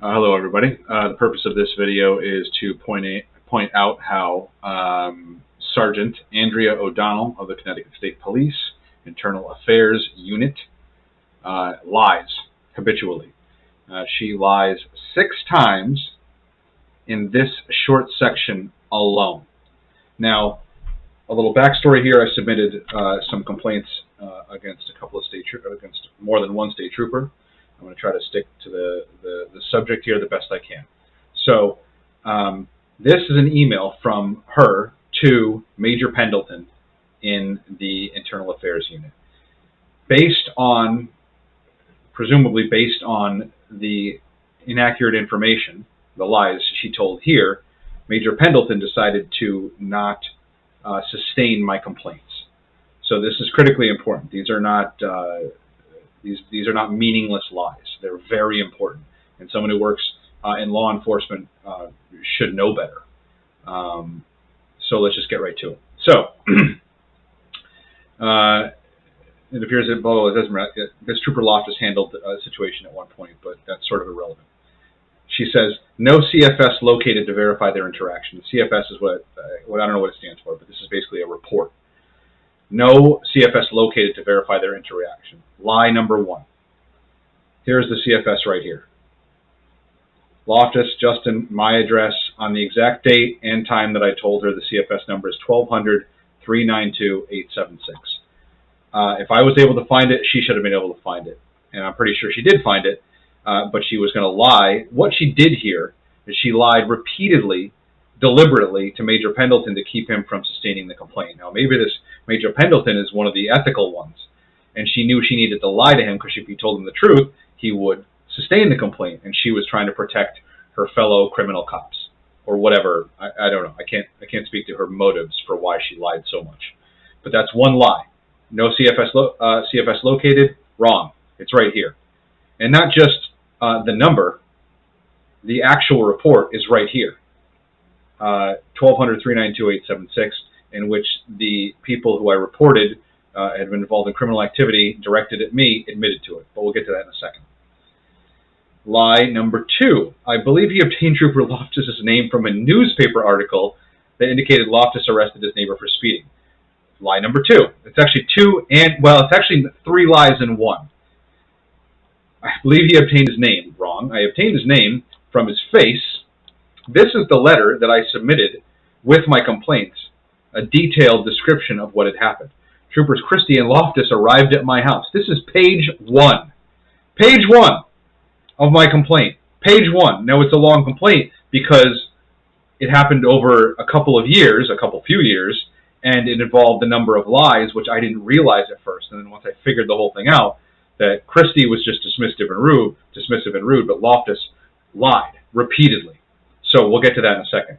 Hello, everybody. The purpose of this video is to point out how Sergeant Andrea O'Donnell of the Connecticut State Police Internal Affairs Unit lies habitually. She lies 6 times in this short section alone. Now, a little backstory here: I submitted some complaints against against more than one state trooper. I'm going to try to stick to the subject here the best I can. So this is an email from her to Major Pendleton in the Internal Affairs Unit. Presumably based on the inaccurate information, the lies she told here, Major Pendleton decided to not sustain my complaints. So this is critically important. These are not These are not meaningless lies. They're very important, and someone who works in law enforcement should know better. So let's just get right to it. So it appears that this Trooper Loftus handled a situation at one point, but that's sort of irrelevant. She says, no CFS located to verify their interaction. CFS is what I don't know what it stands for, but this is basically a report. No CFS located to verify their interaction. Lie number 1. Here's the CFS right here. Loftus, Justin, my address, on the exact date and time that I told her. The CFS number is 1200-392-876. If I was able to find it, she should have been able to find it. And I'm pretty sure she did find it, but she was going to lie. What she did here is she lied repeatedly, deliberately, to Major Pendleton to keep him from sustaining the complaint. Now, maybe this Major Pendleton is one of the ethical ones, and she knew she needed to lie to him because if he told him the truth, he would sustain the complaint, and she was trying to protect her fellow criminal cops or whatever. I don't know. I can't speak to her motives for why she lied so much. But that's one lie. No CFS located. Wrong. It's right here. And not just the number. The actual report is right here. 1200-392-876, in which the people who I reported had been involved in criminal activity directed at me admitted to it. But we'll get to that in a second. Lie number 2. I believe he obtained Trooper Loftus's name from a newspaper article that indicated Loftus arrested his neighbor for speeding. Lie number 2. It's actually it's actually 3 lies in 1. I believe he obtained his name. Wrong. I obtained his name from his face. This is the letter that I submitted with my complaints, a detailed description of what had happened. Troopers Christie and Loftus arrived at my house. This is page 1. Page 1 of my complaint. Page 1. Now, it's a long complaint because it happened over a few years, and it involved a number of lies, which I didn't realize at first. And then once I figured the whole thing out, that Christie was just dismissive and rude, but Loftus lied repeatedly. So we'll get to that in a second.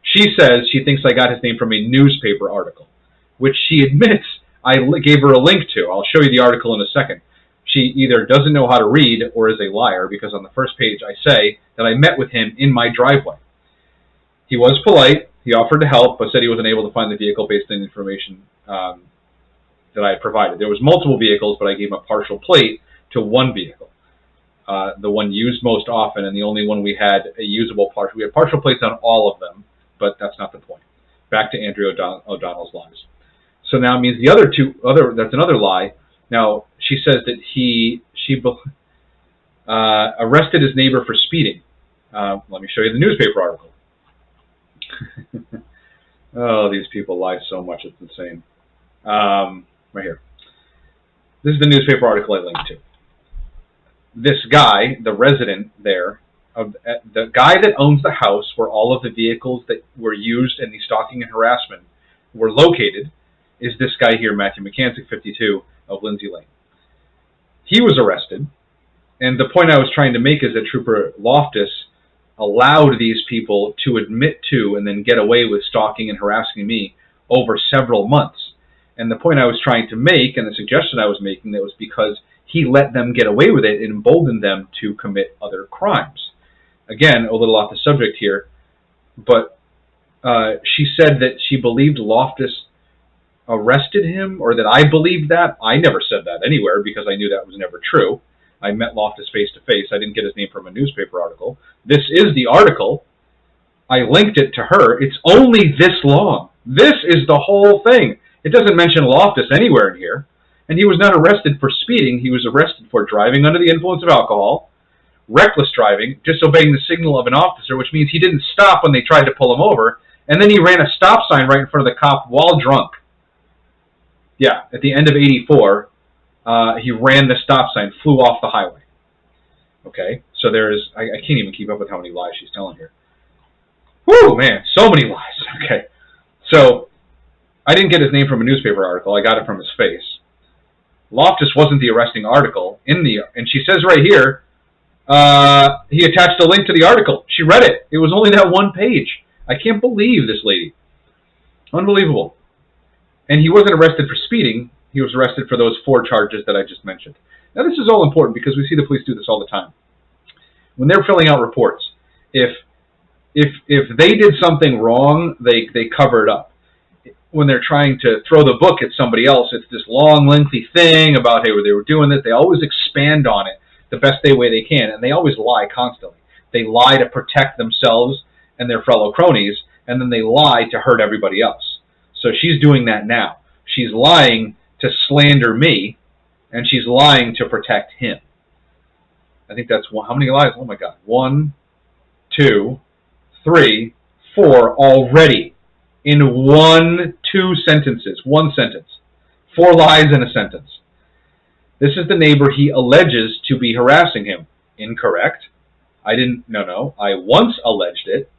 She says she thinks I got his name from a newspaper article, which she admits I gave her a link to. I'll show you the article in a second. She either doesn't know how to read or is a liar, because on the first page I say that I met with him in my driveway. He was polite. He offered to help, but said he wasn't able to find the vehicle based on the information that I had provided. There was multiple vehicles, but I gave him a partial plate to one vehicle. The one used most often, and the only one we had a usable partial. We had partial plates on all of them, but that's not the point. Back to Andrea O'Donnell's lies. So now it means the that's another lie. Now, she says that she arrested his neighbor for speeding. Let me show you the newspaper article. Oh, these people lie so much, it's insane. Right here. This is the newspaper article I linked to. This guy, the resident there, the guy that owns the house where all of the vehicles that were used in the stalking and harassment were located, is this guy here, Matthew McCansick, 52, of Lindsay Lane. He was arrested, and the point I was trying to make is that Trooper Loftus allowed these people to admit to and then get away with stalking and harassing me over several months. And the point I was trying to make, and the suggestion I was making, that was because he let them get away with it and emboldened them to commit other crimes. Again, a little off the subject here, but she said that she believed Loftus arrested him, or that I believed that. I never said that anywhere because I knew that was never true. I met Loftus face-to-face. I didn't get his name from a newspaper article. This is the article. I linked it to her. It's only this long. This is the whole thing. It doesn't mention Loftus anywhere in here. And he was not arrested for speeding. He was arrested for driving under the influence of alcohol, reckless driving, disobeying the signal of an officer, which means he didn't stop when they tried to pull him over, and then he ran a stop sign right in front of the cop while drunk. Yeah, at the end of 84, he ran the stop sign, flew off the highway. Okay, so there's, I can't even keep up with how many lies she's telling here. Whew, man, so many lies. Okay, so I didn't get his name from a newspaper article. I got it from his face. Loftus wasn't the arresting article and she says right here, he attached a link to the article. She read it. It was only that one page. I can't believe this lady. Unbelievable. And he wasn't arrested for speeding. He was arrested for those 4 charges that I just mentioned. Now this is all important because we see the police do this all the time. When they're filling out reports, if they did something wrong, they cover it up. When they're trying to throw the book at somebody else, it's this long, lengthy thing about, hey, they were doing it. They always expand on it the best way they can, and they always lie constantly. They lie to protect themselves and their fellow cronies, and then they lie to hurt everybody else. So she's doing that now. She's lying to slander me, and she's lying to protect him. I think that's one. How many lies? Oh my God. 1, 2, 3, 4 already. In 2 sentences. 1 sentence. 4 lies in a sentence. This is the neighbor he alleges to be harassing him. Incorrect. No. I once alleged it,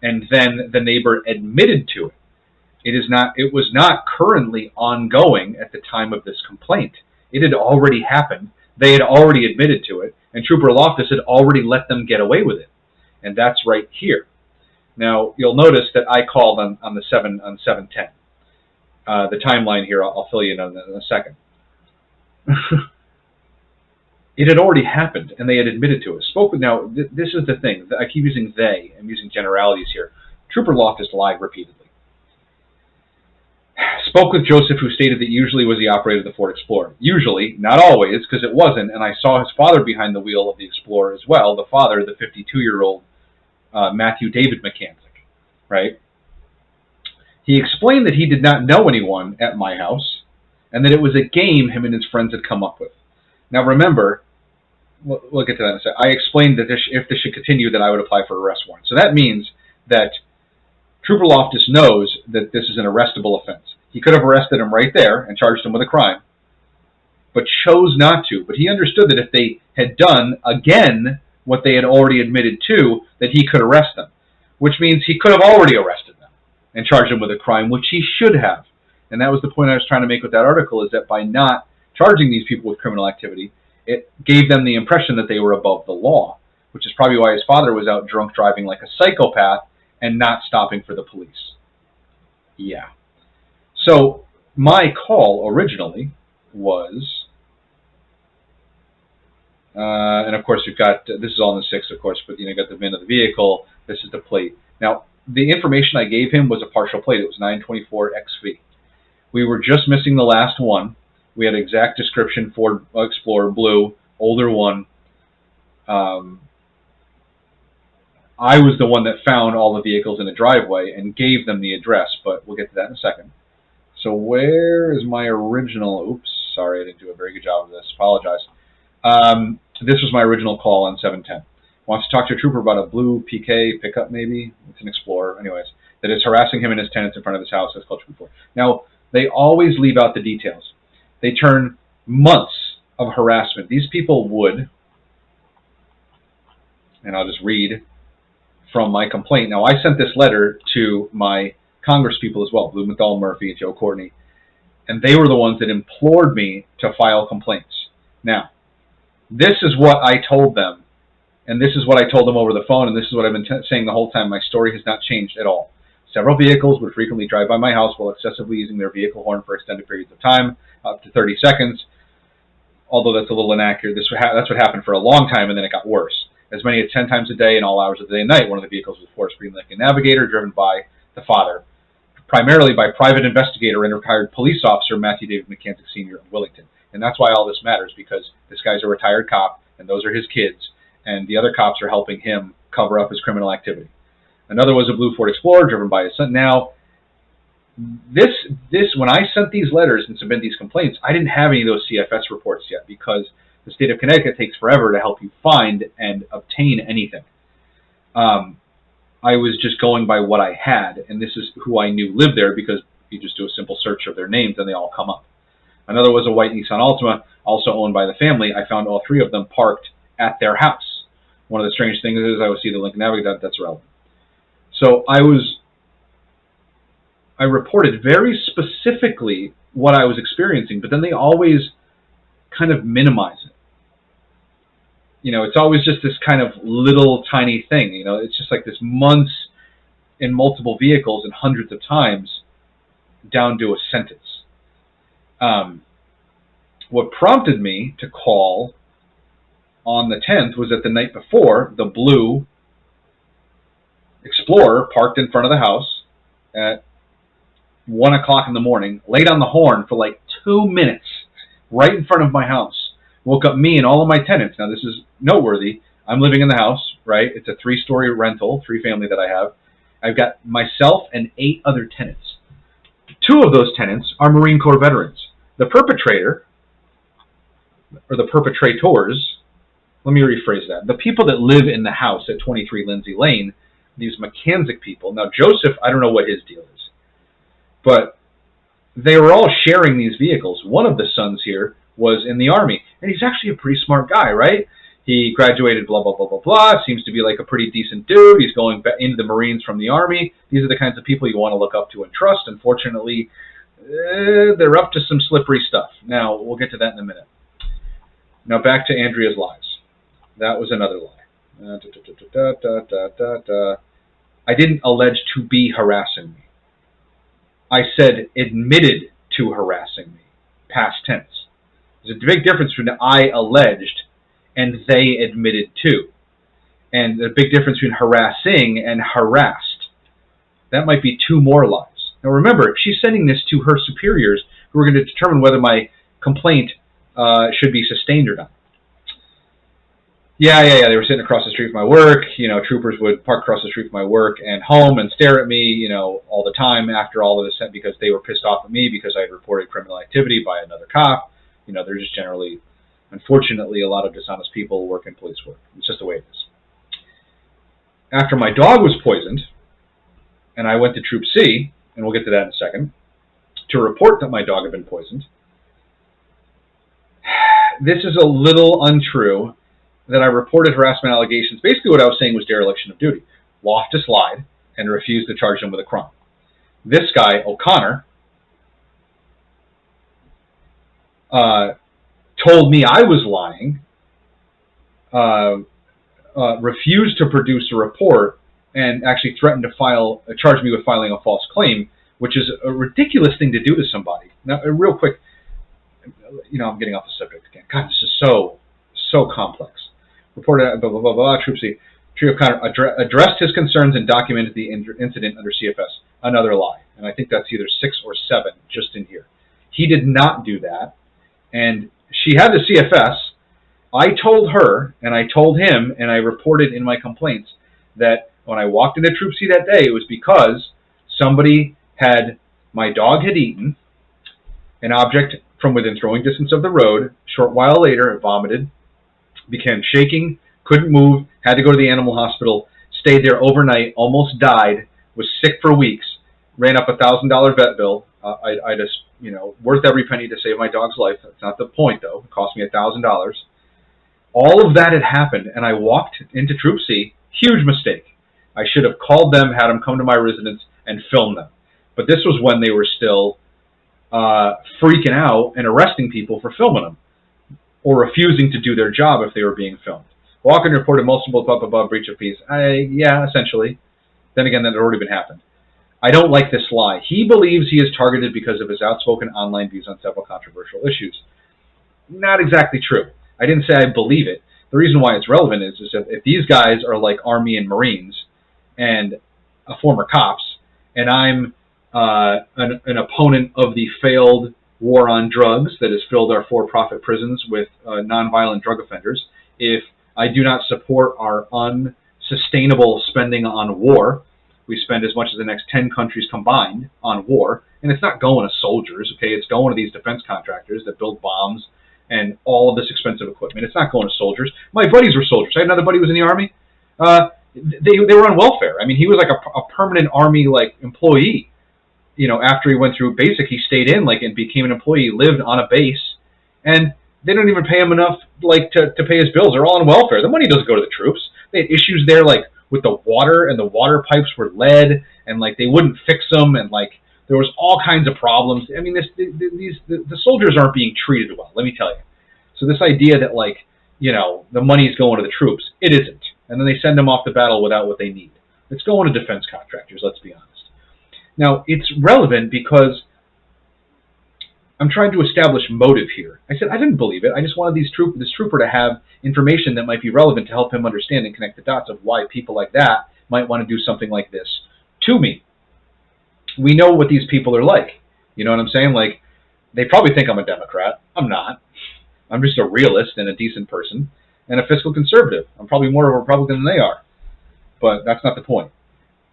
and then the neighbor admitted to it. It was not currently ongoing at the time of this complaint. It had already happened. They had already admitted to it, and Trooper Loftus had already let them get away with it. And that's right here. Now, you'll notice that I called on 710. The timeline here, I'll fill you in on in a second. It had already happened, and they had admitted to it. Now, this is the thing. I keep using they. I'm using generalities here. Trooper Loftus lied repeatedly. Spoke with Joseph, who stated that usually was the operator of the Ford Explorer. Usually, not always, because it wasn't, and I saw his father behind the wheel of the Explorer as well. The father, the 52-year-old Matthew David McCantic, right? He explained that he did not know anyone at my house, and that it was a game him and his friends had come up with. Now remember, we'll get to that in a second. I explained that if this should continue, that I would apply for an arrest warrant. So that means that Trooper Loftus knows that this is an arrestable offense. He could have arrested him right there and charged him with a crime, but chose not to. But he understood that if they had done, again, what they had already admitted to, that he could arrest them, which means he could have already arrested them and charged them with a crime, which he should have. And that was the point I was trying to make with that article, is that by not charging these people with criminal activity, it gave them the impression that they were above the law, which is probably why his father was out drunk driving like a psychopath and not stopping for the police. Yeah. So my call originally was, and of course you've got, this is all in the 6th, of course, but you got the VIN of the vehicle, this is the plate. Now, the information I gave him was a partial plate. It was 924XV. We were just missing the last one. We had exact description, Ford Explorer, blue, older one. I was the one that found all the vehicles in the driveway and gave them the address, but we'll get to that in a second. So where is my original, oops, sorry, I didn't do a very good job of this, apologize. This was my original call on 710. Wants to talk to a trooper about a blue PK pickup, maybe. It's an Explorer, anyways, that is harassing him and his tenants in front of his house. That's called 224. Now, they always leave out the details. They turn months of harassment. These people would, and I'll just read from my complaint. Now, I sent this letter to my Congress people as well, Blumenthal, Murphy, and Joe Courtney, and they were the ones that implored me to file complaints. Now, this is what I told them, and this is what I told them over the phone, and this is what I've been saying the whole time. My story has not changed at all. Several vehicles would frequently drive by my house while excessively using their vehicle horn for extended periods of time, up to 30 seconds, although that's a little inaccurate. That's what happened for a long time, and then it got worse. As many as 10 times a day and all hours of the day and night, one of the vehicles was Forest Green Lincoln Navigator, driven by the father, primarily by private investigator and retired police officer Matthew David McCantic Sr. of Willington. And that's why all this matters, because this guy's a retired cop, and those are his kids, and the other cops are helping him cover up his criminal activity. Another was a blue Ford Explorer driven by his son. Now, when I sent these letters and submitted these complaints, I didn't have any of those CFS reports yet, because the state of Connecticut takes forever to help you find and obtain anything. I was just going by what I had, and this is who I knew lived there, because you just do a simple search of their names and they all come up. Another was a white Nissan Altima, also owned by the family. I found all three of them parked at their house. One of the strange things is I would see the Lincoln Navigator. That's relevant. So I reported very specifically what I was experiencing, but then they always kind of minimize it. You know, it's always just this kind of little tiny thing. You know, it's just like this months in multiple vehicles and hundreds of times down to a sentence. What prompted me to call on the 10th was that the night before, the blue Explorer parked in front of the house at 1 o'clock in the morning, laid on the horn for like 2 minutes right in front of my house, woke up me and all of my tenants. Now, this is noteworthy. I'm living in the house, right? It's a 3-story rental, 3-family that I have. I've got myself and 8 other tenants. 2 of those tenants are Marine Corps veterans. The perpetrator, or the perpetrators, let me rephrase that. The people that live in the house at 23 Lindsay Lane, these McKansick people. Now, Joseph, I don't know what his deal is, but they were all sharing these vehicles. One of the sons here was in the Army, and he's actually a pretty smart guy, right? He graduated, blah, blah, blah, blah, blah. Seems to be like a pretty decent dude. He's going back into the Marines from the Army. These are the kinds of people you want to look up to and trust. Unfortunately, they're up to some slippery stuff. Now, we'll get to that in a minute. Now, back to Andrea's lies. That was another lie. I didn't allege to be harassing me. I said admitted to harassing me, past tense. There's a big difference between I alleged and they admitted to. And the big difference between harassing and harassed. That might be 2 more lies. Now remember, she's sending this to her superiors who are going to determine whether my complaint should be sustained or not. Yeah, they were sitting across the street from my work. You know, troopers would park across the street from my work and home and stare at me, you know, all the time after all of this, because they were pissed off at me because I had reported criminal activity by another cop. You know, they're just generally, unfortunately, a lot of dishonest people work in police work. It's just the way it is. After my dog was poisoned, and I went to Troop C, and we'll get to that in a second, to report that my dog had been poisoned, this is a little untrue, that I reported harassment allegations. Basically what I was saying was dereliction of duty. Loftus lied and refused to charge him with a crime. This guy, O'Connor, told me I was lying, refused to produce a report, and actually threatened to charge me with filing a false claim, which is a ridiculous thing to do to somebody. Now, real quick, you know, I'm getting off the subject again. God, this is so complex. Reported, blah, blah, blah, blah, Troop C. Troop O'Connor addressed his concerns and documented the incident under CFS. Another lie. And I think that's either 6 or 7 just in here. He did not do that. And she had the CFS. I told her, and I told him, and I reported in my complaints that when I walked into Troop C that day, it was because my dog had eaten an object from within throwing distance of the road. A short while later, it vomited, became shaking, couldn't move, had to go to the animal hospital, stayed there overnight, almost died, was sick for weeks, ran up $1,000 vet bill. I just, you know, worth every penny to save my dog's life. That's not the point, though. It cost me $1,000. All of that had happened, and I walked into Troop C. Huge mistake. I should have called them, had them come to my residence, and filmed them. But this was when they were still freaking out and arresting people for filming them, or refusing to do their job if they were being filmed. Walker reported multiple above breach of peace. Yeah, essentially. Then again, that had already been happened. I don't like this lie. He believes he is targeted because of his outspoken online views on several controversial issues. Not exactly true. I didn't say I believe it. The reason why it's relevant is that if these guys are like Army and Marines and former cops, and I'm an opponent of the failed war on drugs that has filled our for-profit prisons with nonviolent drug offenders, if I do not support our unsustainable spending on war. We spend as much as the next 10 countries combined on war, and it's not going to soldiers, okay? It's going to these defense contractors that build bombs and all of this expensive equipment. It's not going to soldiers. My buddies were soldiers. I had another buddy who was in the Army. They were on welfare. I mean, he was like a permanent Army like employee. You know, after he went through basic, he stayed in like and became an employee, lived on a base, and they don't even pay him enough like to pay his bills. They're all on welfare. The money doesn't go to the troops. They had issues there like with the water, and the water pipes were lead, and like they wouldn't fix them, and like there was all kinds of problems. I mean, the soldiers aren't being treated well, let me tell you. So this idea that like, you know, the money's going to the troops, it isn't. And then they send them off to battle without what they need. It's going to defense contractors, let's be honest. Now, it's relevant because I'm trying to establish motive here. I said I didn't believe it. I just wanted this trooper to have information that might be relevant to help him understand and connect the dots of why people like that might want to do something like this to me. We know what these people are like. You know what I'm saying? Like, they probably think I'm a Democrat. I'm not. I'm just a realist and a decent person and a fiscal conservative. I'm probably more of a Republican than they are. But that's not the point.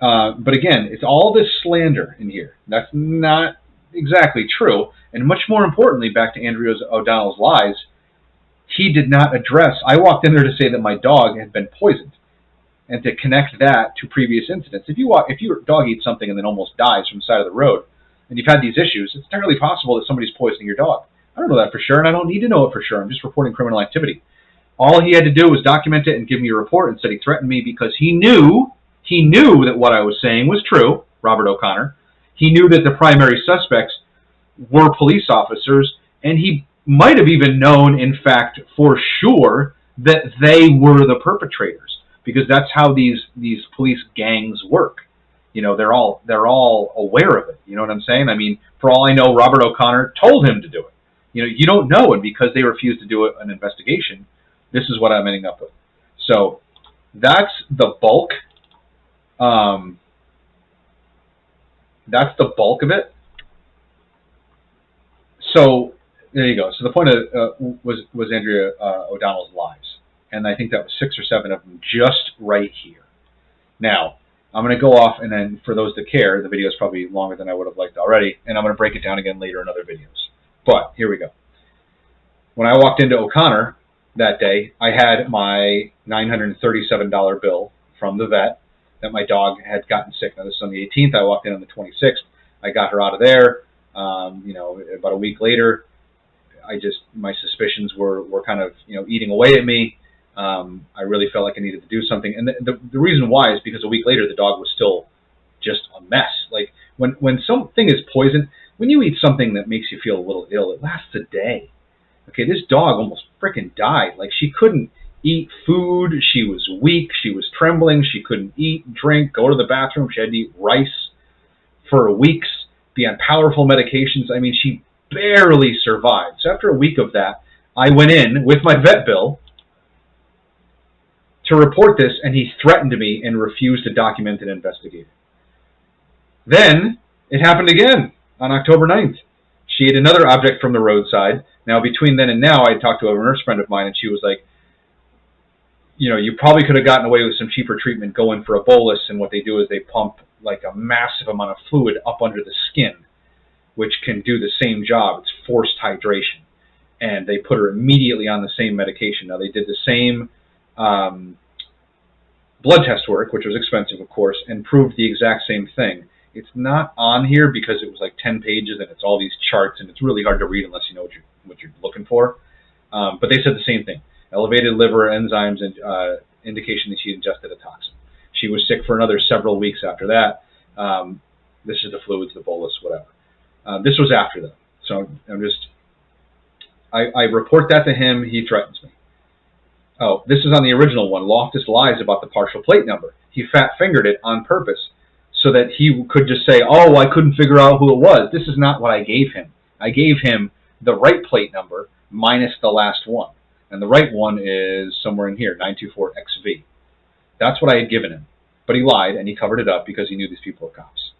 But again, it's all this slander in here. That's not exactly true. And much more importantly, back to Andrea O'Donnell's lies, he did not address. I walked in there to say that my dog had been poisoned and to connect that to previous incidents. If your dog eats something and then almost dies from the side of the road, and you've had these issues, it's entirely possible that somebody's poisoning your dog. I don't know that for sure, and I don't need to know it for sure. I'm just reporting criminal activity. All he had to do was document it and give me a report, and said he threatened me because he knew that what I was saying was true, Robert O'Connor. He knew that the primary suspects were police officers, and he might have even known, in fact, for sure, that they were the perpetrators, because that's how these police gangs work. You know, they're all aware of it. You know what I'm saying? I mean, for all I know, Robert O'Connor told him to do it. You know, you don't know, and because they refused to do an investigation, this is what I'm ending up with. So that's the bulk. That's the bulk of it. So there you go. So the point was Andrea O'Donnell's lies, and I think that was 6 or 7 of them just right here. Now I'm going to go off, and then for those that care, the video is probably longer than I would have liked already, and I'm going to break it down again later in other videos. But here we go. When I walked into O'Connor that day, I had my $937 bill from the vet that my dog had gotten sick. Now, this is on the 18th. I walked in on the 26th. I got her out of there. You know, about a week later, my suspicions were kind of, you know, eating away at me. I really felt like I needed to do something. And the reason why is because a week later, the dog was still just a mess. Like, when something is poisoned, when you eat something that makes you feel a little ill, it lasts a day. Okay, this dog almost freaking died. Like, she couldn't eat food. She was weak. She was trembling. She couldn't eat, drink, go to the bathroom. She had to eat rice for weeks, be on powerful medications. I mean, she barely survived. So after a week of that, I went in with my vet bill to report this, and he threatened me and refused to document and investigate it. Then it happened again on October 9th. She ate another object from the roadside. Now, between then and now, I talked to a nurse friend of mine, and she was like, you know, you probably could have gotten away with some cheaper treatment going for a bolus, and what they do is they pump like a massive amount of fluid up under the skin, which can do the same job. It's forced hydration. And they put her immediately on the same medication. Now, they did the same blood test work, which was expensive, of course, and proved the exact same thing. It's not on here because it was like 10 pages, and it's all these charts, and it's really hard to read unless you know what you're looking for. But they said the same thing. Elevated liver enzymes and indication that she ingested a toxin. She was sick for another several weeks after that. This is the fluids, the bolus, whatever. This was after that. So I report that to him. He threatens me. Oh, this is on the original one. Loftus lies about the partial plate number. He fat-fingered it on purpose so that he could just say, oh, I couldn't figure out who it was. This is not what I gave him. I gave him the right plate number minus the last one. And the right one is somewhere in here, 924XV. That's what I had given him. But he lied, and he covered it up because he knew these people were cops.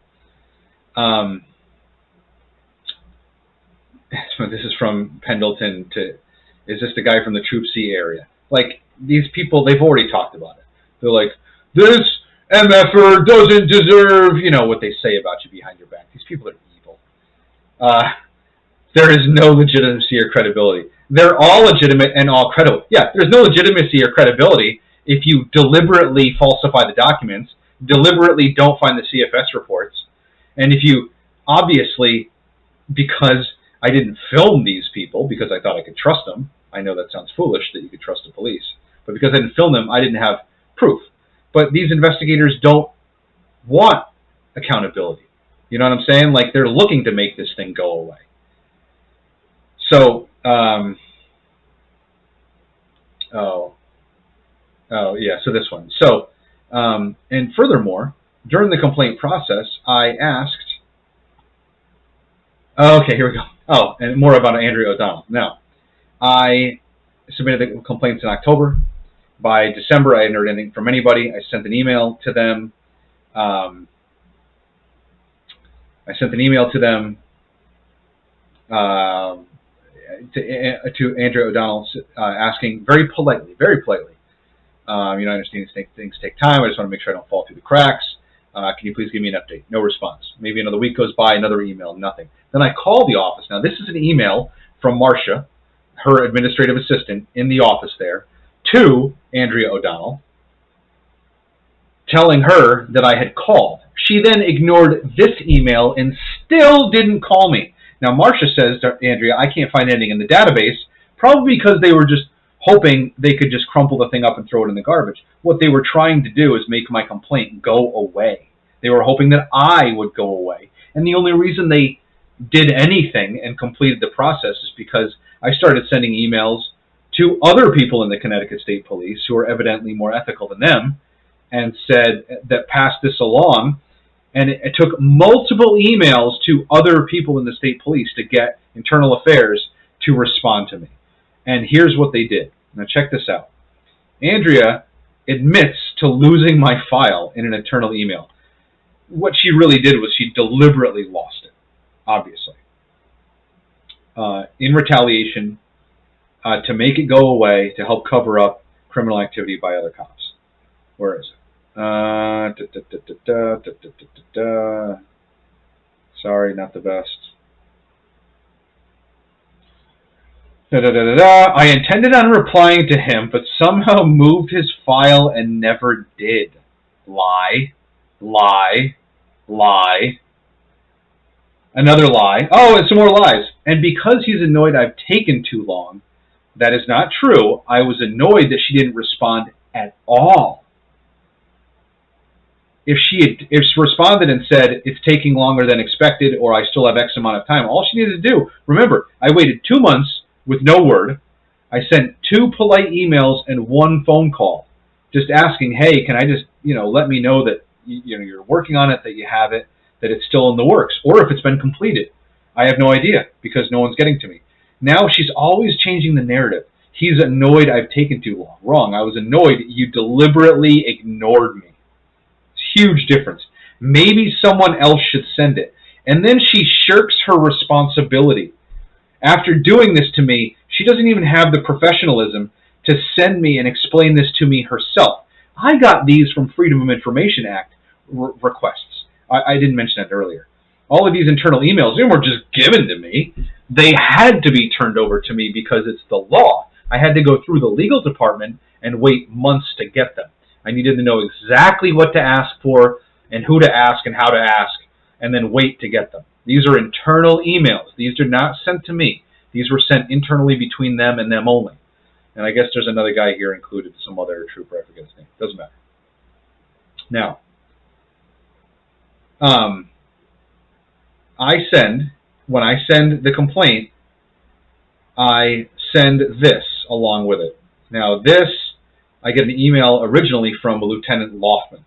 So this is from Pendleton to, is this the guy from the Troop C area? Like, these people, they've already talked about it. They're like, this MFer doesn't deserve, what they say about you behind your back. These people are evil. There is no legitimacy or credibility. They're all legitimate and all credible. Yeah, there's no legitimacy or credibility if you deliberately falsify the documents, deliberately don't find the CFS reports, and if you, obviously, because I didn't film these people, because I thought I could trust them, I know that sounds foolish that you could trust the police, but because I didn't film them, I didn't have proof. But these investigators don't want accountability. You know what I'm saying? Like, they're looking to make this thing go away. So, so this one. So, and furthermore, during the complaint process, I asked, okay, here we go. Oh, and more about Andrea O'Donnell. Now, I submitted the complaints in October. By December, I hadn't heard anything from anybody. I sent an email to them. To Andrea O'Donnell, asking very politely, I understand things take time. I just want to make sure I don't fall through the cracks. Can you please give me an update? No response. Maybe another week goes by, another email, nothing. Then I call the office. Now, this is an email from Marcia, her administrative assistant in the office there, to Andrea O'Donnell, telling her that I had called. She then ignored this email and still didn't call me. Now, Marcia says to Andrea, I can't find anything in the database, probably because they were just hoping they could just crumple the thing up and throw it in the garbage. What they were trying to do is make my complaint go away. They were hoping that I would go away. And the only reason they did anything and completed the process is because I started sending emails to other people in the Connecticut State Police who are evidently more ethical than them, and said that passed this along. And it took multiple emails to other people in the state police to get internal affairs to respond to me. And here's what they did. Now check this out. Andrea admits to losing my file in an internal email. What she really did was she deliberately lost it, obviously, in retaliation, to make it go away, to help cover up criminal activity by other cops. Where is it? Sorry, not the best. I intended on replying to him, but somehow moved his file and never did. Lie. Lie. Lie. Another lie. Oh, and some more lies. And because he's annoyed I've taken too long, that is not true. I was annoyed that she didn't respond at all. If she responded and said, it's taking longer than expected, or I still have X amount of time, all she needed to do, remember, I waited 2 months with no word. I sent 2 polite emails and 1 phone call, just asking, hey, can I just, let me know that you're working on it, that you have it, that it's still in the works, or if it's been completed. I have no idea, because no one's getting to me. Now she's always changing the narrative. He's annoyed I've taken too long. Wrong. I was annoyed you deliberately ignored me. Huge difference. Maybe someone else should send it. And then she shirks her responsibility. After doing this to me, she doesn't even have the professionalism to send me and explain this to me herself. I got these from Freedom of Information Act requests. I didn't mention that earlier. All of these internal emails, they weren't just given to me. They had to be turned over to me because it's the law. I had to go through the legal department and wait months to get them. I needed to know exactly what to ask for and who to ask and how to ask, and then wait to get them. These are internal emails. These are not sent to me. These were sent internally between them and them only. And I guess there's another guy here included, some other trooper, I forget his name. Doesn't matter. Now, when I send the complaint, I send this along with it. Now this, I get an email originally from Lieutenant Loftman,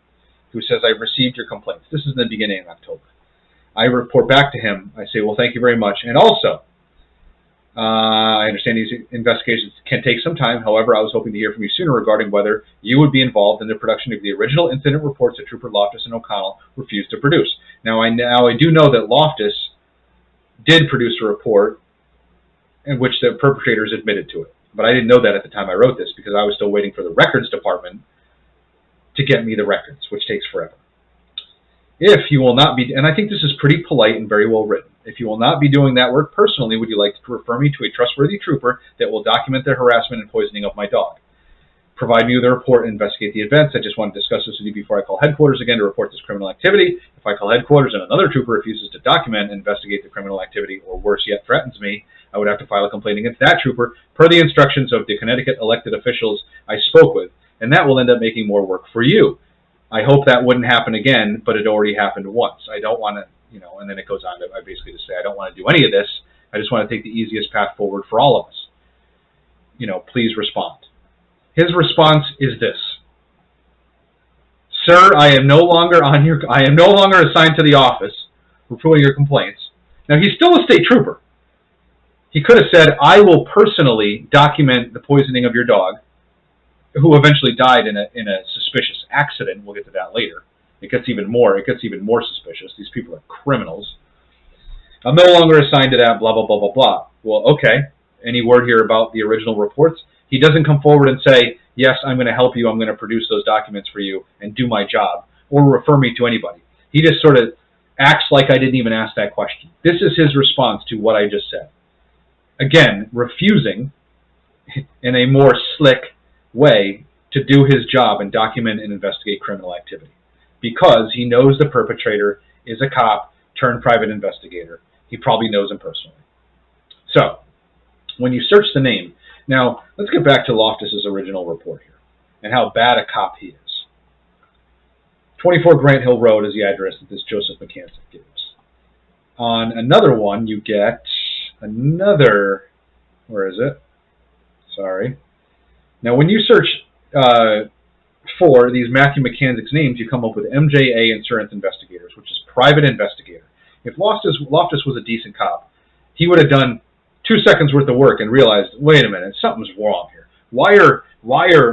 who says, I've received your complaints. This is in the beginning of October. I report back to him. I say, well, thank you very much. And also, I understand these investigations can take some time. However, I was hoping to hear from you sooner regarding whether you would be involved in the production of the original incident reports that Trooper Loftus and O'Connell refused to produce. Now I do know that Loftus did produce a report in which the perpetrators admitted to it. But I didn't know that at the time I wrote this because I was still waiting for the records department to get me the records, which takes forever. If you will not be, and I think this is pretty polite and very well written, if you will not be doing that work personally, would you like to refer me to a trustworthy trooper that will document the harassment and poisoning of my dog? Provide me with a report and investigate the events. I just want to discuss this with you before I call headquarters again to report this criminal activity. If I call headquarters and another trooper refuses to document and investigate the criminal activity, or worse yet, threatens me, I would have to file a complaint against that trooper per the instructions of the Connecticut elected officials I spoke with, and that will end up making more work for you. I hope that wouldn't happen again, but it already happened once. I don't want to, and then it goes on to, I basically just say, I don't want to do any of this. I just want to take the easiest path forward for all of us. Please respond. His response is this: Sir, I am no longer assigned to the office reviewing your complaints. Now, he's still a state trooper. He could have said, I will personally document the poisoning of your dog, who eventually died in a suspicious accident. We'll get to that later. It gets even more suspicious. These people are criminals. I'm no longer assigned to that, blah, blah, blah, blah, blah. Well, okay. Any word here about the original reports? He doesn't come forward and say, yes, I'm going to help you, I'm going to produce those documents for you and do my job, or refer me to anybody. He just sort of acts like I didn't even ask that question. This is his response to what I just said. Again, refusing in a more slick way to do his job and document and investigate criminal activity, because he knows the perpetrator is a cop turned private investigator. He probably knows him personally. So, when you search the name, now let's get back to Loftus's original report here and how bad a cop he is. 24 Grant Hill Road is the address that this Joseph McCansick gives. On another one, you get another, where is it? Sorry. Now, when you search for these Matthew McCansick's names, you come up with MJA Insurance Investigators, which is private investigator. If Loftus was a decent cop, he would have done 2 seconds worth of work and realized, wait a minute, something's wrong here. Why are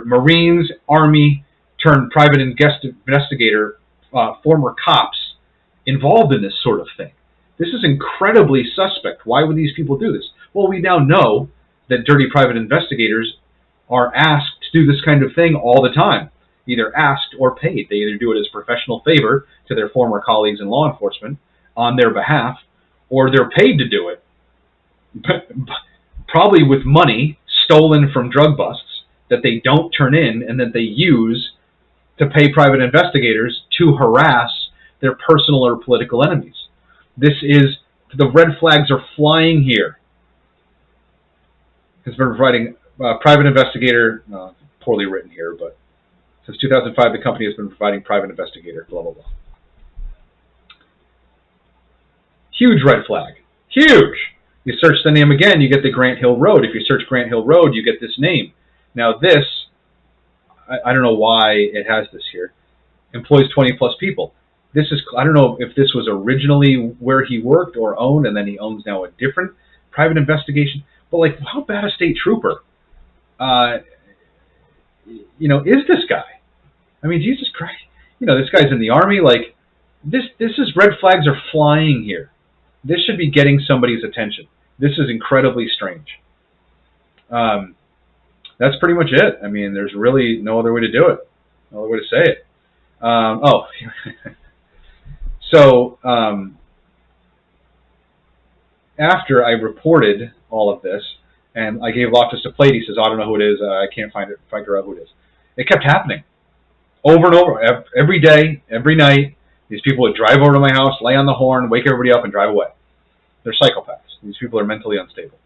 Marines, Army turned private investigator, former cops involved in this sort of thing? This is incredibly suspect. Why would these people do this? Well, we now know that dirty private investigators are asked to do this kind of thing all the time, either asked or paid. They either do it as a professional favor to their former colleagues in law enforcement on their behalf, or they're paid to do it, probably with money stolen from drug busts that they don't turn in and that they use to pay private investigators to harass their personal or political enemies. The red flags are flying here. Has been providing private investigator, poorly written here, but since 2005 the company has been providing private investigator, blah, blah, blah. Huge red flag. Huge! You search the name again, you get the Grant Hill Road. If you search Grant Hill Road, you get this name. Now this, I don't know why it has this here, employs 20 plus people. I don't know if this was originally where he worked or owned, and then he owns now a different private investigation. But like, how bad a state trooper, is this guy? I mean, Jesus Christ. This guy's in the Army. Like, this is, red flags are flying here. This should be getting somebody's attention. This is incredibly strange. That's pretty much it. I mean, there's really no other way to do it. No other way to say it. So, after I reported all of this, and I gave Loftus a plate, he says, I don't know who it is, I can't figure out who it is. It kept happening. Over and over, every day, every night, these people would drive over to my house, lay on the horn, wake everybody up, and drive away. They're psychopaths. These people are mentally unstable.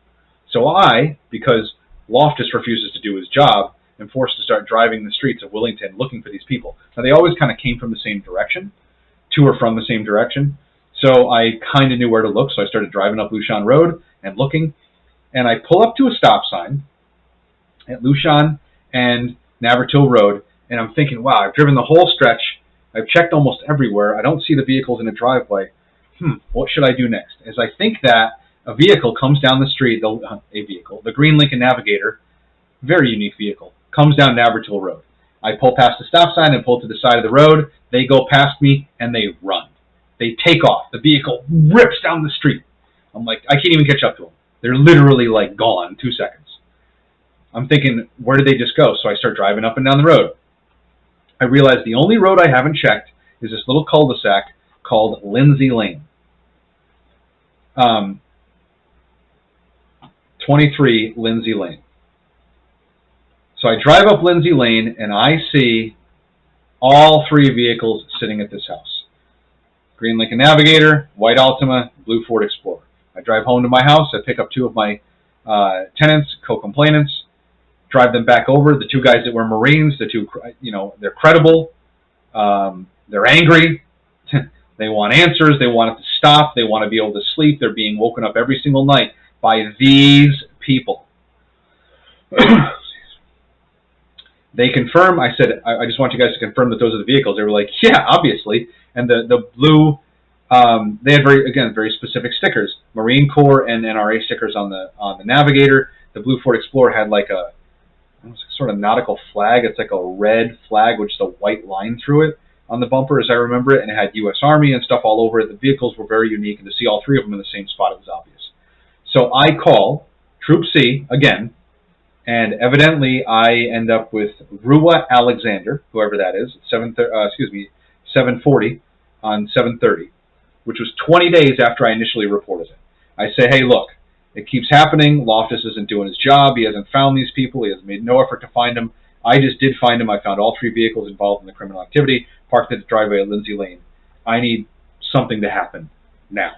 So because Loftus refuses to do his job, am forced to start driving the streets of Willington looking for these people. Now, they always kind of came from the same direction, to or from the same direction, so I kind of knew where to look, so I started driving up Lucian Road and looking, and I pull up to a stop sign at Lucian and Navertil Road, and I'm thinking, wow, I've driven the whole stretch, I've checked almost everywhere, I don't see the vehicles in the driveway, what should I do next? As I think that, a vehicle comes down the street, the Green Lincoln Navigator, very unique vehicle, comes down Navertil Road. I pull past the stop sign and pull to the side of the road. They go past me and they run. They take off. The vehicle rips down the street. I'm like, I can't even catch up to them. They're literally like gone in 2 seconds. I'm thinking, where did they just go? So I start driving up and down the road. I realize the only road I haven't checked is this little cul-de-sac called Lindsay Lane. 23 Lindsay Lane. So I drive up Lindsay Lane and I see all 3 vehicles sitting at this house. Green Lincoln Navigator, white Altima, blue Ford Explorer. I drive home to my house. I pick up 2 of my tenants, co-complainants, drive them back over. The 2 guys that were Marines, the 2, they're credible. They're angry. They want answers. They want it to stop. They want to be able to sleep. They're being woken up every single night by these people. They confirm. I said, I just want you guys to confirm that those are the vehicles. They were like, yeah, obviously. And the blue, they had very specific stickers, Marine Corps and NRA stickers on the Navigator. The blue Ford Explorer had like a sort of nautical flag. It's like a red flag with just a white line through it on the bumper, as I remember it, and it had U.S. Army and stuff all over it. The vehicles were very unique, and to see all 3 of them in the same spot, it was obvious. So I call Troop C again, and evidently I end up with Rua Alexander, whoever that is, 740 on 730, which was 20 days after I initially reported it. I say, hey, look, it keeps happening. Loftus isn't doing his job. He hasn't found these people. He has made no effort to find them. I just did find them. I found all 3 vehicles involved in the criminal activity, parked at the driveway at Lindsay Lane. I need something to happen now.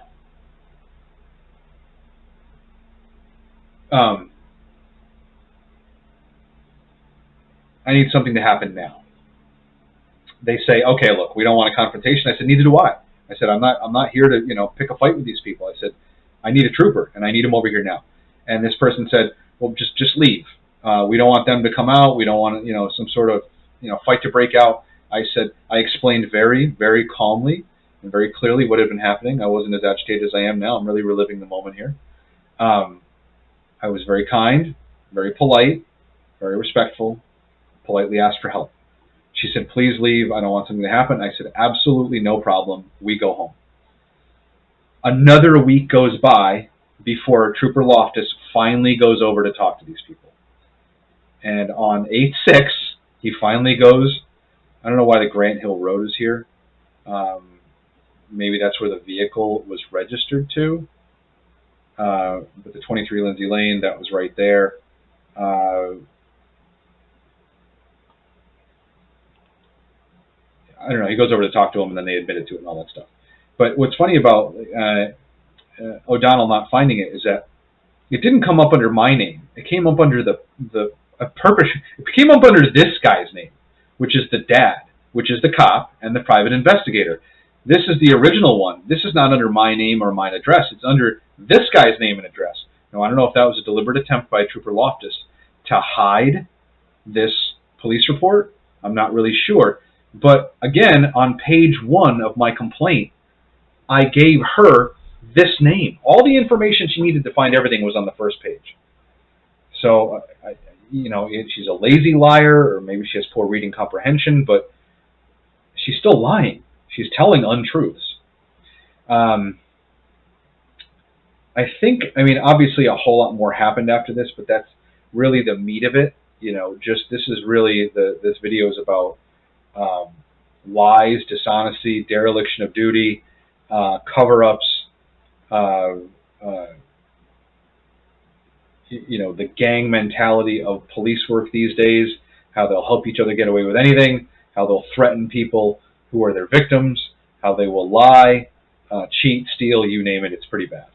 I need something to happen now. They say, okay, look, we don't want a confrontation. I said, neither do I. I said, I'm not here to, pick a fight with these people. I said, I need a trooper, and I need him over here now. And this person said, well, just leave. We don't want them to come out. We don't want, some sort of, fight to break out. I said, I explained very, very calmly and very clearly what had been happening. I wasn't as agitated as I am now. I'm really reliving the moment here. I was very kind, very polite, very respectful, politely asked for help. She said, please leave. I don't want something to happen. I said, absolutely no problem. We go home. Another week goes by before Trooper Loftus finally goes over to talk to these people. And on 8/6, he finally goes. I don't know why the Grant Hill Road is here. Maybe that's where the vehicle was registered to. But the 23 Lindsay Lane, that was right there. I don't know. He goes over to talk to him, and then they admitted to it and all that stuff. But what's funny about O'Donnell not finding it is that it didn't come up under my name. It came up under It came up under this guy's name, which is the dad, which is the cop and the private investigator. This is the original one. This is not under my name or my address. It's under this guy's name and address. Now, I don't know if that was a deliberate attempt by Trooper Loftus to hide this police report. I'm not really sure. But again, on page 1 of my complaint, I gave her this name. All the information she needed to find everything was on the first page. So, she's a lazy liar, or maybe she has poor reading comprehension, but she's still lying. She's telling untruths. Obviously a whole lot more happened after this, but that's really the meat of it. This is really, this video is about lies, dishonesty, dereliction of duty, cover-ups, the gang mentality of police work these days, how they'll help each other get away with anything, how they'll threaten people who are their victims, how they will lie, cheat, steal, you name it. It's pretty bad.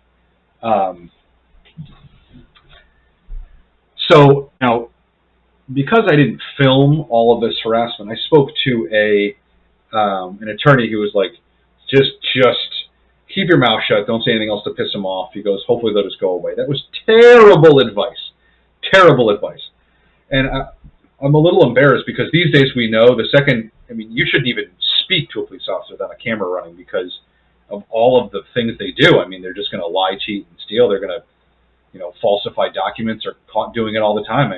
So now, because I didn't film all of this harassment, I spoke to an attorney who was like, just keep your mouth shut. Don't say anything else to piss them off. He goes, hopefully they'll just go away. That was terrible advice. Terrible advice. And I'm a little embarrassed because these days we know you shouldn't even speak to a police officer without a camera running because of all of the things they do. They're just going to lie, cheat, and steal. They're going to, falsify documents. They're caught doing it all the time.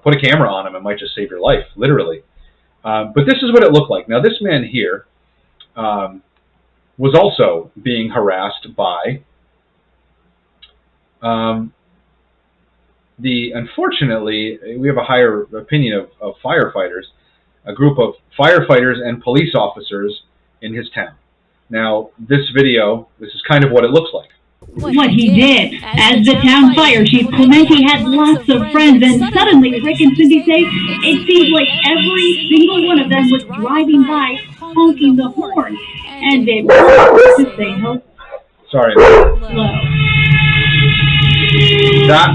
Put a camera on them. It might just save your life, literally. But this is what it looked like. Now, this man here was also being harassed by Unfortunately, we have a higher opinion of firefighters, a group of firefighters and police officers in his town. Now, this is kind of what it looks like. What he did. As the town fire chief, Clementi had lots of friends, and suddenly Rick and Cindy say it seemed like every single one of them was driving by honking the horn, and they wanted to say hello. Sorry. That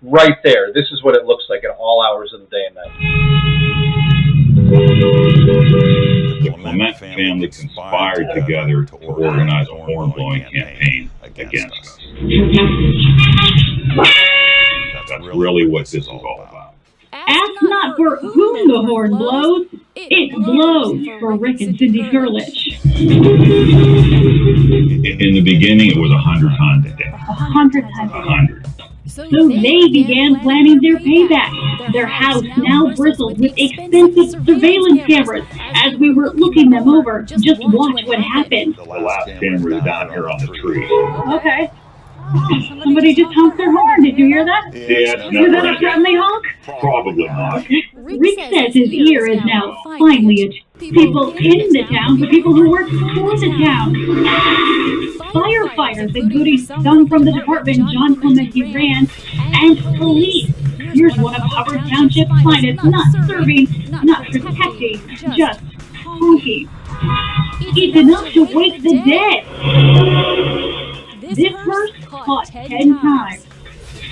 right there, this is what it looks like at all hours of the day and night. The Clement family conspired together to organize a horn-blowing campaign against us. That's really what this is all about. Ask not for whom the horn blows, it blows for Rick and Cindy Kurlich. In the beginning, it was 100 times a day. 100 times a day. 100. So they began planning their payback. Their house now bristled with expensive surveillance cameras. As we were looking them over, just watch what happened. The last camera is down here on the tree. Okay. Somebody just honked their horn. Did you hear that? Yeah, Was that a friendly honk? Probably not. Rick says his ear is now finally at people in the town, the people who work for the town. Firefighters and goodies sung from the department John Clementi ran, and police. Here's one of Hubbard Township's finest, not serving, not protecting, just honking. It's enough to wake the dead. This verse caught 10 times.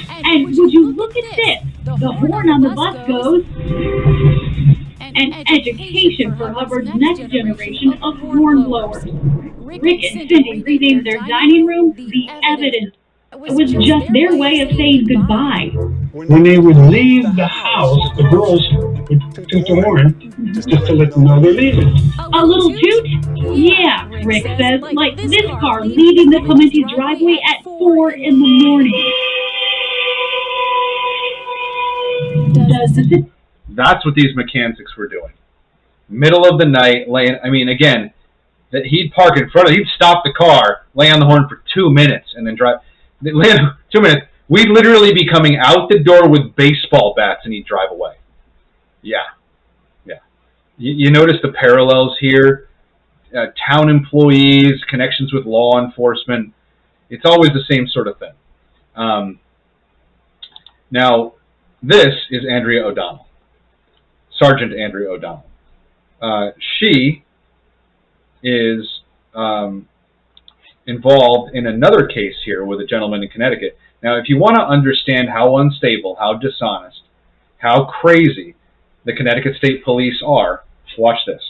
And would you look at this? The horn on the bus goes, an education for Hubbard's next generation of hornblowers. Rick and Cindy renamed their dining room the Evidence. It was just their way of saying goodbye. When they would leave the house, the girls would toot the horn just to let them know they're leaving. A little toot? Yeah, Rick says, like this car leaving the Clementi driveway at 4 in the morning. That's what these mechanics were doing. Middle of the night, again, that he'd park in front of, he'd stop the car, lay on the horn for 2 minutes, and then drive. 2 minutes. We'd literally be coming out the door with baseball bats, and he'd drive away. Yeah. You notice the parallels here. Town employees, connections with law enforcement. It's always the same sort of thing. Now, this is Andrea O'Donnell, Sergeant Andrea O'Donnell. She is involved in another case here with a gentleman in Connecticut. Now, if you want to understand how unstable, how dishonest, how crazy the Connecticut State Police are, watch this.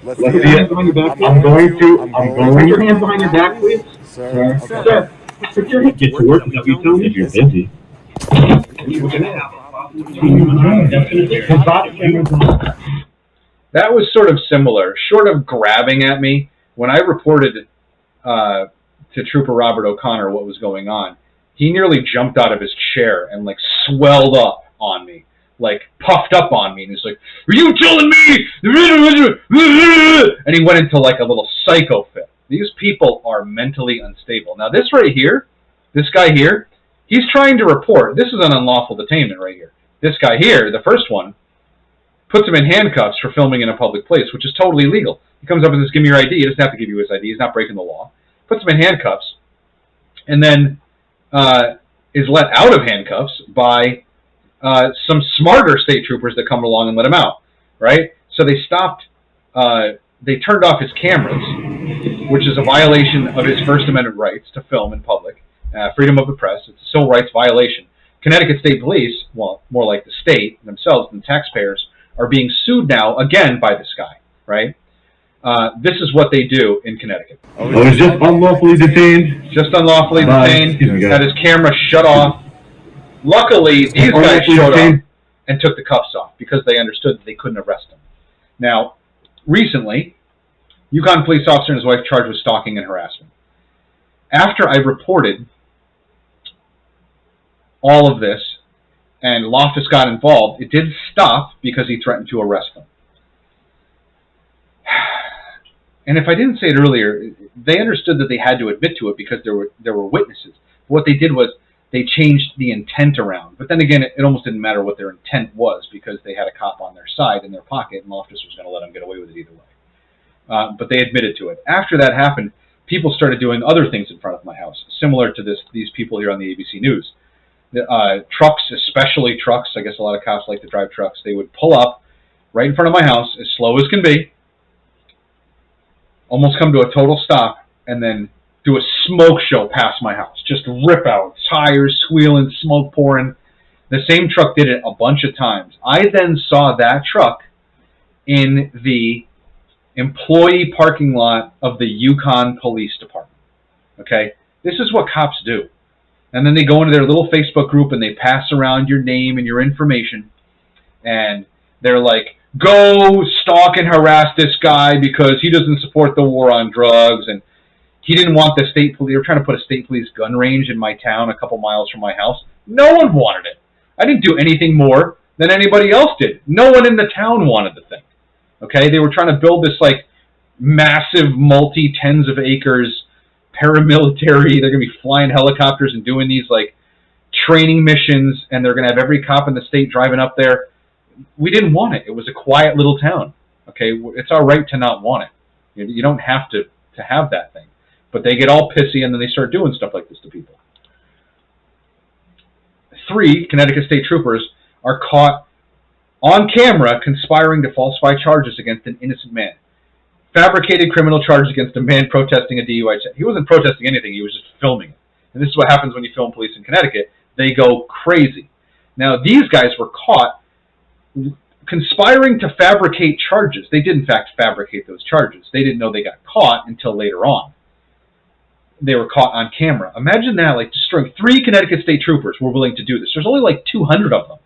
Let's see your hands behind your back. I'm going to. Put your hands behind your back, please. Sir. Sir. Put your hands. Get to work. Is that what you tell me? If you're busy. That was sort of similar, short of grabbing at me. When I reported to Trooper Robert O'Connor what was going on, he nearly jumped out of his chair and swelled up on me, puffed up on me, and he's like, "Are you telling me?" And he went into a little psycho fit. These people are mentally unstable. Now this right here, this guy here, he's trying to report. This is an unlawful detainment right here. This guy here, the first one, puts him in handcuffs for filming in a public place, which is totally legal. He comes up and says, "Give me your ID." He doesn't have to give you his ID. He's not breaking the law. Puts him in handcuffs, and then is let out of handcuffs by some smarter state troopers that come along and let him out, right? So they stopped, they turned off his cameras, which is a violation of his First Amendment rights to film in public, freedom of the press. It's a civil rights violation. Connecticut State Police, well, more like the state themselves and taxpayers, are being sued now, again, by this guy, right? This is what they do in Connecticut. Oh, he's just unlawfully detained. Just unlawfully detained, had his camera shut off. Luckily, these guys showed up and took the cuffs off because they understood that they couldn't arrest him. Now, recently, Yukon police officer and his wife charged with stalking and harassment. After I reported all of this and Loftus got involved, it did stop because he threatened to arrest them. and if I didn't say it earlier, they understood that they had to admit to it because there were witnesses. What they did was they changed the intent around. But then again, it almost didn't matter what their intent was because they had a cop on their side in their pocket, and Loftus was going to let them get away with it either way. But they admitted to it. After that happened, people started doing other things in front of my house, similar to these people here on the ABC News. Trucks, especially trucks, I guess a lot of cops like to drive trucks, they would pull up right in front of my house, as slow as can be, almost come to a total stop, and then do a smoke show past my house. Just rip out tires, squealing, smoke pouring. The same truck did it a bunch of times. I then saw that truck in the employee parking lot of the Yukon Police Department. Okay? This is what cops do. And then they go into their little Facebook group and they pass around your name and your information. And they're like, go stalk and harass this guy because he doesn't support the war on drugs. And he didn't want the state police. They were trying to put a state police gun range in my town a couple miles from my house. No one wanted it. I didn't do anything more than anybody else did. No one in the town wanted the thing. Okay? They were trying to build this like massive multi-tens of acres paramilitary. They're going to be flying helicopters and doing these like training missions, and they're going to have every cop in the state driving up there. We didn't want it. It was a quiet little town. Okay? It's our right to not want it. You don't have to have that thing. But they get all pissy, and then they start doing stuff like this to people. 3 Connecticut state troopers are caught on camera conspiring to falsify charges against an innocent man. Fabricated criminal charges against a man protesting a DUI. He wasn't protesting anything. He was just filming it. And this is what happens when you film police in Connecticut. They go crazy. Now, these guys were caught conspiring to fabricate charges. They did, in fact, fabricate those charges. They didn't know they got caught until later on. They were caught on camera. Imagine that, like destroying 3 Connecticut state troopers were willing to do this. There's only like 200 of them.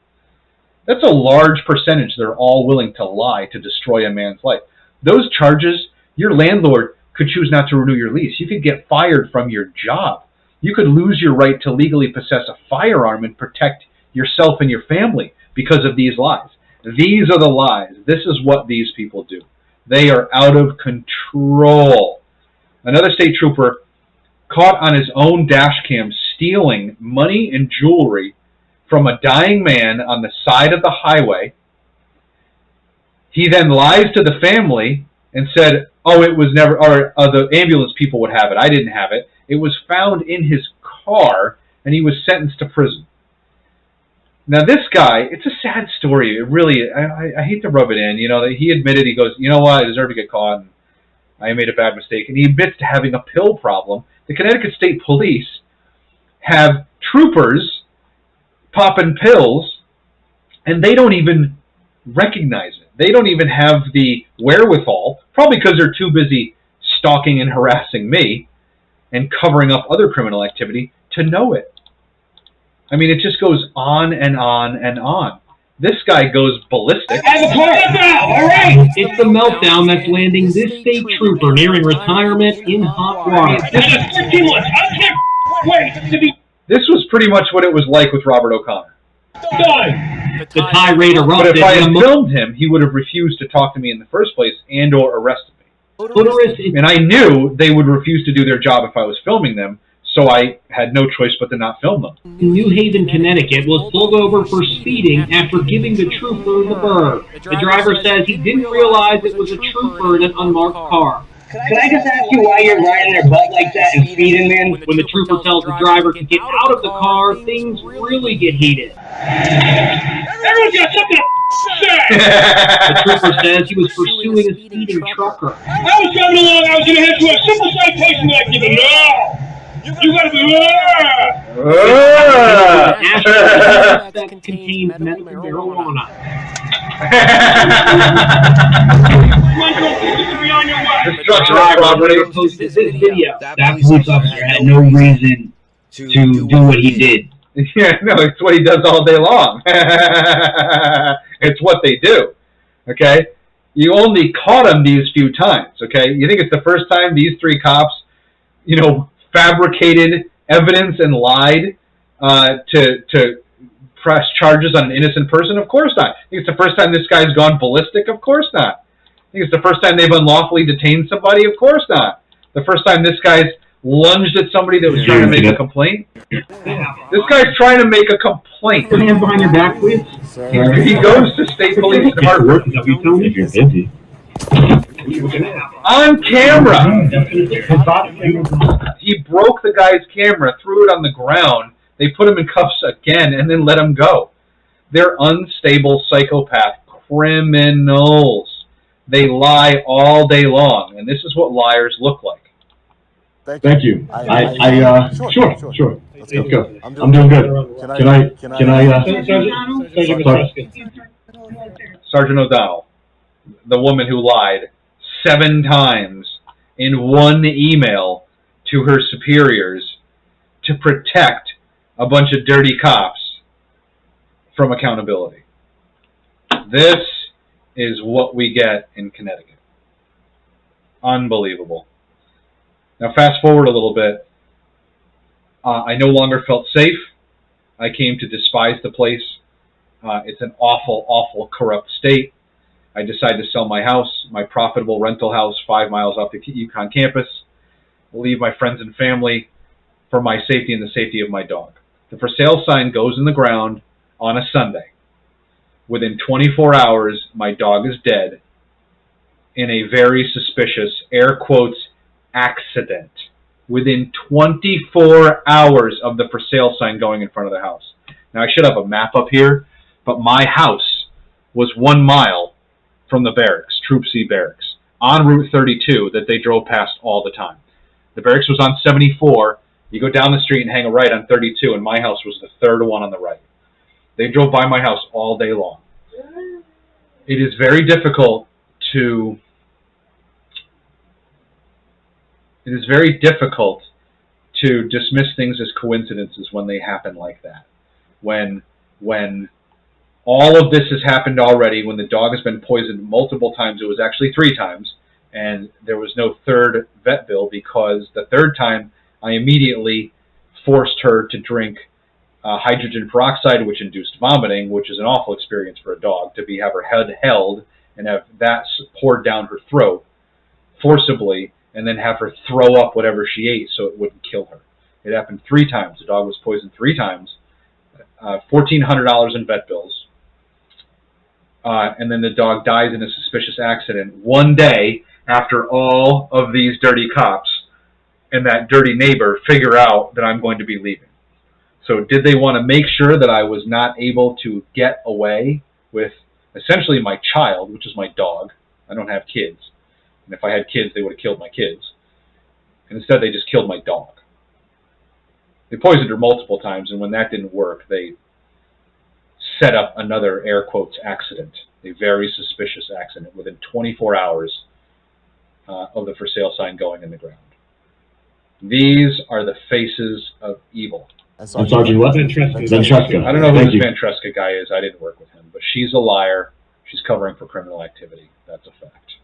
That's a large percentage. They're all willing to lie to destroy a man's life. Those charges, your landlord could choose not to renew your lease. You could get fired from your job. You could lose your right to legally possess a firearm and protect yourself and your family because of these lies. These are the lies. This is what these people do. They are out of control. Another state trooper caught on his own dash cam stealing money and jewelry from a dying man on the side of the highway. He then lies to the family and said, oh, it was never, or the ambulance people would have it. I didn't have it. It was found in his car, and he was sentenced to prison. Now, this guy, it's a sad story. It really, I hate to rub it in. You know, he admitted, he goes, you know what, I deserve to get caught, and I made a bad mistake. And he admits to having a pill problem. The Connecticut State Police have troopers popping pills, and they don't even recognize it. They don't even have the wherewithal, probably because they're too busy stalking and harassing me and covering up other criminal activity, to know it. I mean, it just goes on and on and on. This guy goes ballistic. I have a point now, all right! It's the meltdown that's landing this state trooper nearing retirement in hot water. This is ridiculous! I can't wait to be... This was pretty much what it was like with Robert O'Connor. Done! The tirade erupted. But if I had filmed him, he would have refused to talk to me in the first place and or arrested me. And I knew they would refuse to do their job if I was filming them, so I had no choice but to not film them. New Haven, Connecticut was pulled over for speeding after giving the trooper the bird. The driver says he didn't realize it was a trooper in an unmarked car. Can I just ask you why you're riding their butt like that and speeding, man? When the trooper tells the driver to get out of the car, things really get heated. Everyone's got something to say! The trooper says he was pursuing a speeding trucker. I was driving along, I was going to head to a simple citation that I give him. No! You gotta be that contains medical marijuana. Posted this video. That police officer had no reason to do what he did. Yeah, no, it's what he does all day long. It's what they do. Okay? You only caught him these few times. Okay? You think it's the first time these 3 cops, you know, fabricated evidence and lied to press charges on an innocent person? Of course not. I think it's the first time this guy's gone ballistic? Of course not. Think it's the first time they've unlawfully detained somebody? Of course not. The first time this guy's lunged at somebody that was trying to make a complaint? This guy's trying to make a complaint. Put your hands behind your back, please. He goes to state police department. If you're busy. On camera! He broke the guy's camera, threw it on the ground. They put him in cuffs again and then let him go. They're unstable psychopath criminals. They lie all day long, and this is what liars look like. Thank you. Sure. Let's go. I'm doing good. Can I Sergeant O'Donnell, the woman who lied 7 times in one email to her superiors to protect a bunch of dirty cops from accountability. This is what we get in Connecticut. Unbelievable. Now fast forward a little bit. I no longer felt safe. I came to despise the place. It's an awful, awful, corrupt state. I decided to sell my house, my profitable rental house 5 miles off the UConn campus, leave my friends and family for my safety and the safety of my dog. The for sale sign goes in the ground on a Sunday. Within 24 hours, my dog is dead in a very suspicious, air quotes, accident. Within 24 hours of the for sale sign going in front of the house. Now, I should have a map up here, but my house was 1 mile from the barracks, Troop C barracks, on Route 32 that they drove past all the time. The barracks was on 74. You go down the street and hang a right on 32, and my house was the third one on the right. They drove by my house all day long. It is very difficult to dismiss things as coincidences when they happen like that. When all of this has happened already, when the dog has been poisoned multiple times, it was actually 3 times, and there was no third vet bill because the third time I immediately forced her to drink hydrogen peroxide, which induced vomiting, which is an awful experience for a dog, to have her head held and have that poured down her throat forcibly, and then have her throw up whatever she ate so it wouldn't kill her. It happened 3 times. The dog was poisoned 3 times. $1,400 in vet bills. And then the dog dies in a suspicious accident 1 day after all of these dirty cops and that dirty neighbor figure out that I'm going to be leaving. So did they want to make sure that I was not able to get away with essentially my child, which is my dog? I don't have kids. And if I had kids, they would have killed my kids. And instead, they just killed my dog. They poisoned her multiple times, and when that didn't work, they set up another, air quotes, accident. A very suspicious accident within 24 hours of the for sale sign going in the ground. These are the faces of evil. And Sergeant what? Ventresca. I don't know who this Ventresca guy is. I didn't work with him. But she's a liar. She's covering for criminal activity. That's a fact.